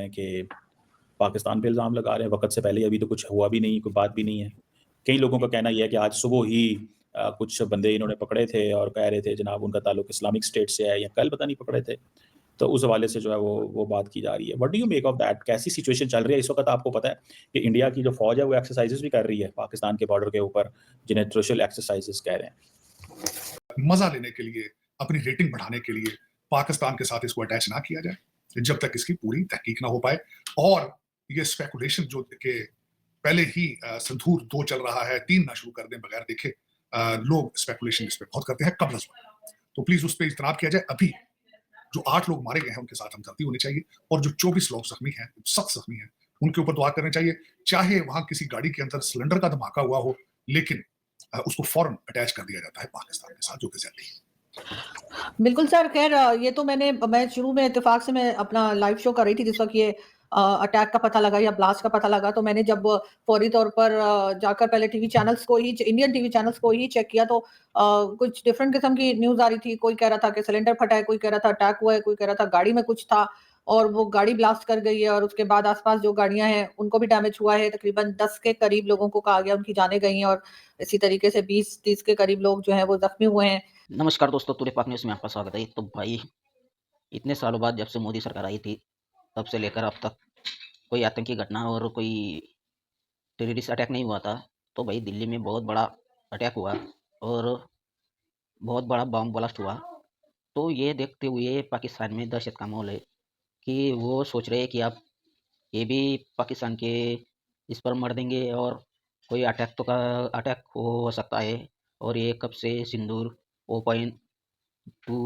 हैं कि पाकिस्तान पे इल्ज़ाम लगा रहे हैं, वक़्त से पहले अभी तो कुछ हुआ भी नहीं, कोई बात भी नहीं है। कई लोगों का कहना ये है कि आज सुबह ही कुछ बंदे इन्होंने पकड़े थे और कह रहे थे जनाब उनका ताल्लुक इस्लामिक स्टेट से है या कल पता नहीं पकड़े थे। तो उस हवाले से जो है वो बात की जा रही है। What do you make of that? कैसी सिचुएशन चल रही है इस वक़्त? आपको पता है कि इंडिया की जो फ़ौज है वो एक्सरसाइज़ेज़ भी कर रही है पाकिस्तान के बॉर्डर के ऊपर, जिन्हें थ्रेशोल्ड एक्सरसाइज़ेज़ कह रहे हैं। मजा लेने के लिए, अपनी रेटिंग बढ़ाने के लिए पाकिस्तान के साथ इसको अटैच ना किया जाए, जब तक इसकी पूरी तहकीक ना हो पाए। और ये स्पेकुलेशन जो कि पहले ही संधूर 2 चल रहा है, 3 ना शुरू कर दें बगैर देखे, लोग स्पेकुलेशन इस पे बहुत करते हैं कब लफ्ज़। तो प्लीज़ उस पे इज्तनाब किया जाए। अभी जो 8 लोग मारे गए हैं उनके साथ हमदर्दी होनी चाहिए, और जो 24 लोग ज़ख्मी हैं, सख्त ज़ख्मी हैं, उनके ऊपर दुआ करनी चाहिए। चाहे वहाँ किसी गाड़ी के अंदर सिलेंडर का धमाका हुआ हो, लेकिन उसको फ़ौरन अटैच कर दिया जाता है पाकिस्तान के साथ, जो कि ज़्यादती है। बिल्कुल सर, ख़ैर ये तो मैं शुरू में इत्तेफ़ाक से मैं अपना लाइव शो कर रही थी जिस वक़्त ये अटैक का पता लगा या ब्लास्ट का पता लगा, तो मैंने जब फ़ौरी तौर पर जाकर पहले टीवी चैनल्स को ही इंडियन टीवी चैनल्स को ही चेक किया, तो कुछ डिफरेंट किस्म की न्यूज़ आ रही थी। कोई कह रहा था कि सिलेंडर फटा है, कोई कह रहा था अटैक हुआ है, कोई कह रहा था गाड़ी में कुछ था और वो गाड़ी ब्लास्ट कर गई है, और उसके बाद आस-पास जो गाड़ियाँ हैं उनको भी डैमेज हुआ है। तकरीबन 10 के करीब लोगों को कहा गया उनकी जानें गई हैं, और इसी तरीके से 20-30 के करीब लोग जो हैं वो ज़ख्मी हुए हैं। नमस्कार दोस्तों, तुरे पाक न्यूज़ में आपका स्वागत है। तो भाई, इतने सालों बाद जब से मोदी सरकार आई थी, तब से लेकर अब तक कोई आतंकी घटना और कोई टेररिस्ट अटैक नहीं हुआ था। तो भाई दिल्ली में बहुत बड़ा अटैक हुआ और बहुत बड़ा बम ब्लास्ट हुआ। तो ये देखते हुए पाकिस्तान में दहशत का माहौल है कि वो सोच रहे हैं कि अब ये भी पाकिस्तान के इस पर मर देंगे और कोई अटैक हो सकता है। और ये कब से सिंदूर 2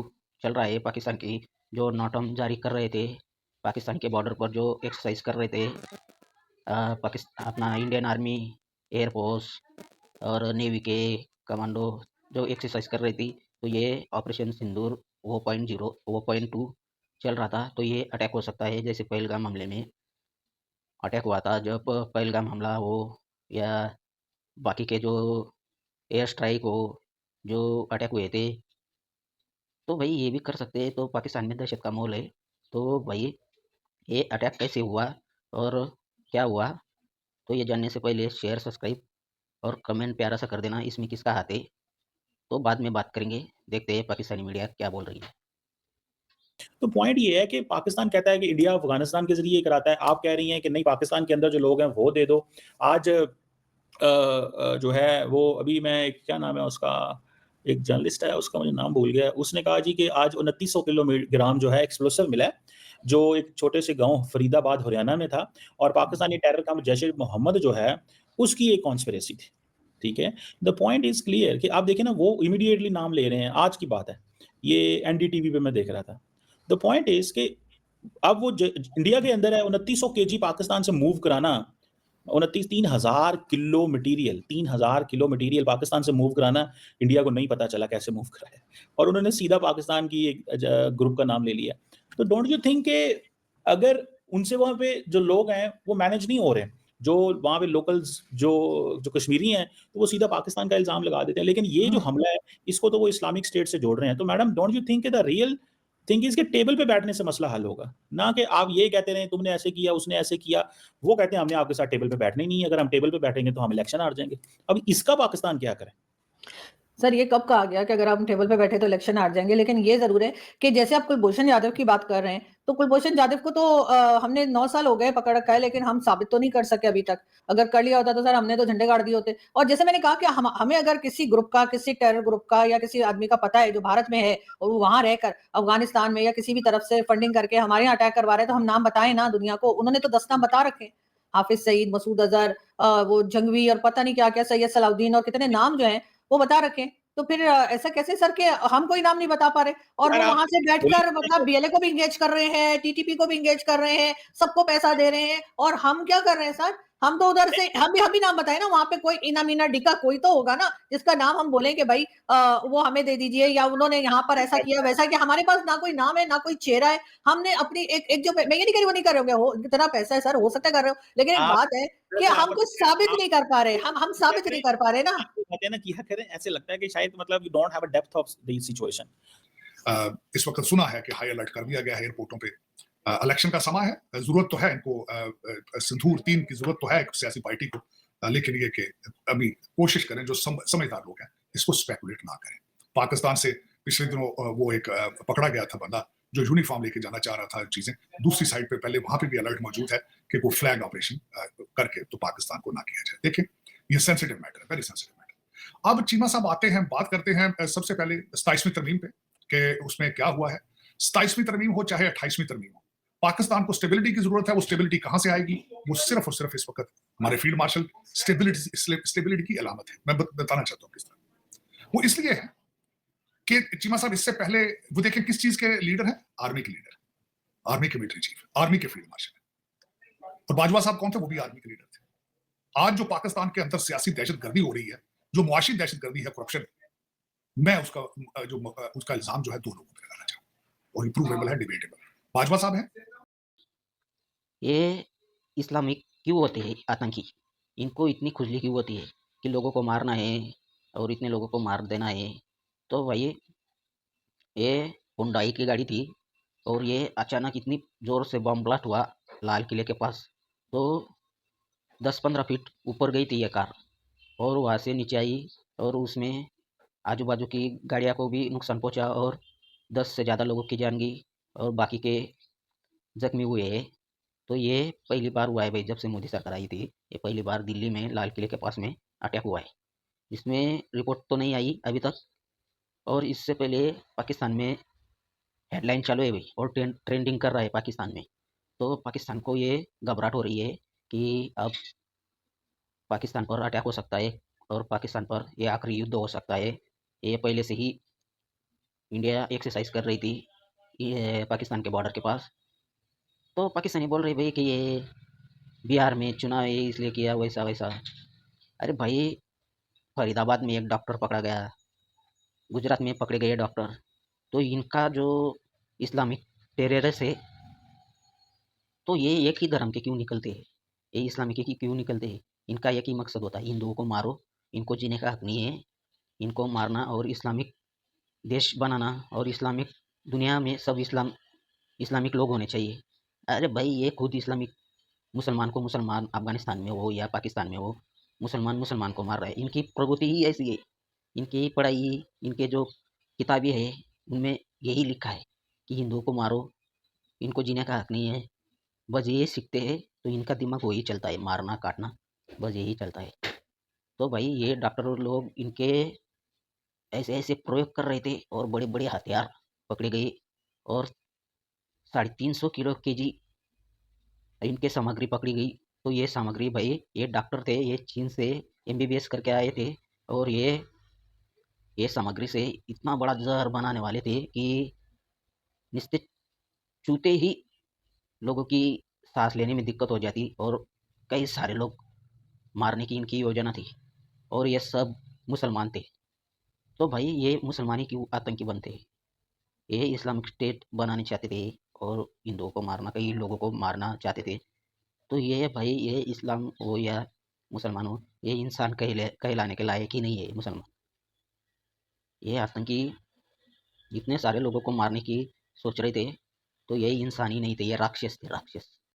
चल रहा है, पाकिस्तान की जो नोटम जारी कर रहे थे, पाकिस्तान के बॉर्डर पर जो एक्सरसाइज कर रहे थे, अपना इंडियन आर्मी, एयरफोर्स और नेवी के कमांडो जो एक्सरसाइज कर रही थी, तो ये ऑपरेशन सिंदूर 2 चल रहा था। तो ये अटैक हो सकता है, जैसे पहलगाम हमले में अटैक हुआ था। जब पहलगाम हमला हो या बाकी के जो एयर स्ट्राइक हो, जो अटैक हुए थे, तो भाई ये भी कर सकते हैं। तो पाकिस्तान में दहशत का माहौल है। तो भाई ये अटैक कैसे हुआ और क्या हुआ, तो ये जानने से पहले शेयर, सब्सक्राइब और कमेंट प्यारा सा कर देना, इसमें किसका हाथ है। तो बाद में बात करेंगे, देखते हैं पाकिस्तानी मीडिया क्या बोल रही है। तो पॉइंट ये है कि पाकिस्तान कहता है कि इंडिया अफ़गानिस्तान के ज़रिए कराता है। आप कह रही हैं कि नहीं, पाकिस्तान के अंदर जो लोग हैं वो दे दो। आज जो है वो अभी मैं, क्या नाम है उसका, एक जर्नलिस्ट है, उसका मुझे नाम भूल गया। उसने कहा जी कि आज 2900 किलोग्राम जो है एक्सप्लोसिव मिला है, जो एक छोटे से गाँव फरीदाबाद हरियाणा में था, और पाकिस्तानी टेरर का जैश-ए-मोहम्मद जो है, उसकी एक कॉन्स्पिरेसी थी। ठीक है? द पॉइंट इज़ क्लियर कि आप देखिए ना, वो इमीडिएटली नाम ले रहे हैं, आज की बात है। ये एनडीटीवी पे मैं देख रहा था। द पॉइंट इज़ कि अब वो इंडिया के अंदर है, 2900 केजी पाकिस्तान से मूव कराना, 29 3,000 किलो मटीरियल पाकिस्तान से मूव कराना, इंडिया को नहीं पता चला कैसे मूव कराया, और उन्होंने सीधा पाकिस्तान की एक ग्रुप का नाम ले लिया। तो डोंट यू थिंक कि अगर उनसे वहाँ पे जो लोग हैं वो मैनेज नहीं हो रहे, जो वहाँ पे लोकल्स जो जो कश्मीरी हैं, तो वो सीधा पाकिस्तान का इल्ज़ाम लगा देते हैं। लेकिन ये जो हमला है, इसको तो वो इस्लामिक स्टेट से जोड़ रहे हैं। तो madam, don't you think the real think is कि टेबल पे बैठने से मसला हल होगा, ना कि आप ये कहते रहें तुमने ऐसे किया, उसने ऐसे किया। वो कहते हैं हमने आपके साथ टेबल पे बैठना ही नहीं है, अगर हम टेबल पे बैठेंगे तो हम इलेक्शन हार जाएँगे। अब इसका पाकिस्तान क्या करे? सर, ये कब कहा गया कि अगर हम टेबल पे बैठे तो इलेक्शन हार जाएँगे? लेकिन ये ज़रूर है कि जैसे आप कुलभूषण यादव की बात कर रहे हैं, तो कुलभूषण यादव को तो हमने 9 साल हो गए पकड़ रखा है, लेकिन हम साबित तो नहीं कर सके अभी तक। अगर कर लिया होता तो सर हमने तो झंडे गाड़ दिए होते। और जैसे मैंने कहा कि हमें अगर किसी ग्रुप का, किसी टेरर ग्रुप का या किसी आदमी का पता है जो भारत में है और वो वहाँ रहकर अफ़गानिस्तान में या किसी भी तरफ से फंडिंग करके हमारे यहाँ अटैक करवा रहे हैं, तो हम नाम बताएँ ना दुनिया को। उन्होंने तो 10 नाम बता रखे हैं। हाफ़िज़ सईद, मसूद अज़हर, वो जंगवी और पता नहीं क्या-क्या, सैयद सलाउद्दीन और कितने नाम जो हैं वो बता रखे हैं। तो फिर ऐसा कैसे सर कि हम कोई नाम नहीं बता पा रहे, और यार वो आप वहाँ से बैठकर बोलिए मतलब बीएलए को भी एंगेज कर रहे हैं, टीटीपी को भी एंगेज कर रहे हैं, सबको पैसा दे रहे हैं, और हम क्या कर रहे हैं सर? हम तो उधर से हम भी नाम बताएँ ना, वहाँ पे कोई इना मीना डिका कोई तो होगा ना, जिसका नाम हम बोलें कि भाई वो हमें दे दीजिए, या उन्होंने यहाँ पर ऐसा किया, वैसा किया। हमारे पास ना कोई नाम है, ना कोई चेहरा है। हमने अपनी एक एक जो मैं ये नहीं कह रही वो नहीं कर रहे होंगे, हो इतना पैसा है सर, हो सकता है कर रहे हो। लेकिन एक आप बात है कि सर, आप हम कुछ साबित नहीं कर पा रहे, हम किया साबित करें, नहीं कर पा रहे ना। आप जो कहते हैं ना किया करें, ऐसे लगता है कि शायद मतलब you don't have a depth of the situation. इस वक्त सुना है कि हाई अलर्ट कर दिया गया है एयरपोर्टों पे। इलेक्शन का समय है, जरूरत तो है इनको, संधूर 3 की जरूरत तो है एक सियासी पार्टी को, लेकिन ये कि अभी कोशिश करें, जो समझदार लोग हैं इसको स्पेकुलेट ना करें। पाकिस्तान से पिछले दिनों वो एक पकड़ा गया था बंदा जो यूनिफॉर्म लेके जाना चाह रहा था चीजें, दूसरी साइड पे पहले वहां पे भी अलर्ट मौजूद है कि वो फ्लैग ऑपरेशन करके तो पाकिस्तान को ना किया जाए। देखिए ये सेंसिटिव मैटर है, वेरी सेंसिटिव मैटर। अब चीमा साहब आते हैं, बात करते हैं सबसे पहले 27वीं तरमीम पे कि उसमें क्या हुआ है। 27वीं तरमीम हो चाहे 28वीं तरमीम हो, पाकिस्तान को स्टेबिलिटी की जरूरत है। वो स्टेबिलिटी कहां से आएगी? वो सिर्फ और सिर्फ इस वक्त हमारे फील्ड मार्शल स्टेबिलिटी की अलामत है। मैं बताना चाहता हूं किस तरह वो इसलिए है कि चीमा साहब इससे पहले वो देखें किस चीज के लीडर हैं, आर्मी के लीडर, आर्मी के मिलिट्री चीफ, आर्मी के फील्ड मार्शल। और बाजवा साहब कौन थे? वो भी आर्मी के लीडर थे। आज जो पाकिस्तान के अंदर सियासी दहशतगर्दी हो रही है, जो मुआशी दहशतगर्दी है, करप्शन, मैं उसका इल्जाम जो है 2 लोगों पर लगाना चाहूँ और प्रूवेबल है, डिबेटेबल। बाजवा साहब हैं, ये इस्लामिक क्यों होते हैं आतंकी? इनको इतनी खुजली क्यों होती है कि लोगों को मारना है और इतने लोगों को मार देना है? तो भाई ये हुंडई की गाड़ी थी और ये अचानक इतनी ज़ोर से बम ब्लास्ट हुआ लाल किले के पास, तो 10-15 फीट ऊपर गई थी ये कार और वहाँ से नीचे आई और उसमें आजू बाजू की गाड़ियाँ को भी नुकसान पहुँचा और 10 से ज़्यादा लोगों की जान गई और बाकी के जख्मी हुए हैं। तो ये पहली बार हुआ है भाई, जब से मोदी सरकार आई थी ये पहली बार दिल्ली में लाल किले के पास में अटैक हुआ है। इसमें रिपोर्ट तो नहीं आई अभी तक, और इससे पहले पाकिस्तान में हेडलाइन चालू है भाई और ट्रेंडिंग कर रहा है पाकिस्तान में। तो पाकिस्तान को ये घबराहट हो रही है कि अब पाकिस्तान पर अटैक हो सकता है और पाकिस्तान पर ये आखिरी युद्ध हो सकता है। ये पहले से ही इंडिया एक्सरसाइज कर रही थी ये पाकिस्तान के बॉर्डर के पास। तो पाकिस्तानी बोल रहे भाई कि ये बिहार में चुनाव है इसलिए किया, वैसा वैसा। अरे भाई, फरीदाबाद में एक डॉक्टर पकड़ा गया, गुजरात में पकड़े गए डॉक्टर, तो इनका जो इस्लामिक टेररिस्ट है, तो ये एक ही धर्म के क्यों निकलते हैं? ये इस्लामिक की क्यों निकलते हैं? इनका एक ही मकसद होता है, हिंदुओं को मारो, इनको जीने का हक नहीं है, इनको मारना और इस्लामिक देश बनाना और इस्लामिक दुनिया में सब इस्लामिक लोग होने चाहिए। अरे भाई, ये खुद इस्लामिक मुसलमान को मुसलमान, अफगानिस्तान में हो या पाकिस्तान में हो, मुसलमान मुसलमान को मार रहा है। इनकी प्रवृत्ति ही ऐसी है, इनकी पढ़ाई, इनके जो किताबें हैं उनमें यही लिखा है कि हिंदुओं को मारो, इनको जीने का हक नहीं है। बस ये सीखते हैं तो इनका दिमाग वही चलता है, मारना काटना, बस यही चलता है। तो भाई ये डॉक्टर लोग इनके ऐसे ऐसे प्रयोग कर रहे थे और बड़े बड़े हथियार पकड़े गए और 350 किलो केजी इनके सामग्री पकड़ी गई। तो ये सामग्री भाई, ये डॉक्टर थे, ये चीन से एमबीबीएस करके आए थे और ये सामग्री से इतना बड़ा जहर बनाने वाले थे कि निश्चित छूते ही लोगों की सांस लेने में दिक्कत हो जाती और कई सारे लोग मारने की इनकी योजना थी और ये सब मुसलमान थे। तो भाई ये मुसलमानी क्यों आतंकी बनते? ये इस्लामिक स्टेट बनाने चाहते थे और हिंदुओं को मारना, कई लोगों को मारना चाहते थे। तो ये भाई, ये इस्लाम हो या मुसलमान हो, ये इंसान कहलाने के लायक ही नहीं है मुसलमान। ये आतंकी इतने सारे लोगों को मारने की सोच रहे थे, तो ये इंसान ही नहीं थे, ये राक्षस थे, राक्षस।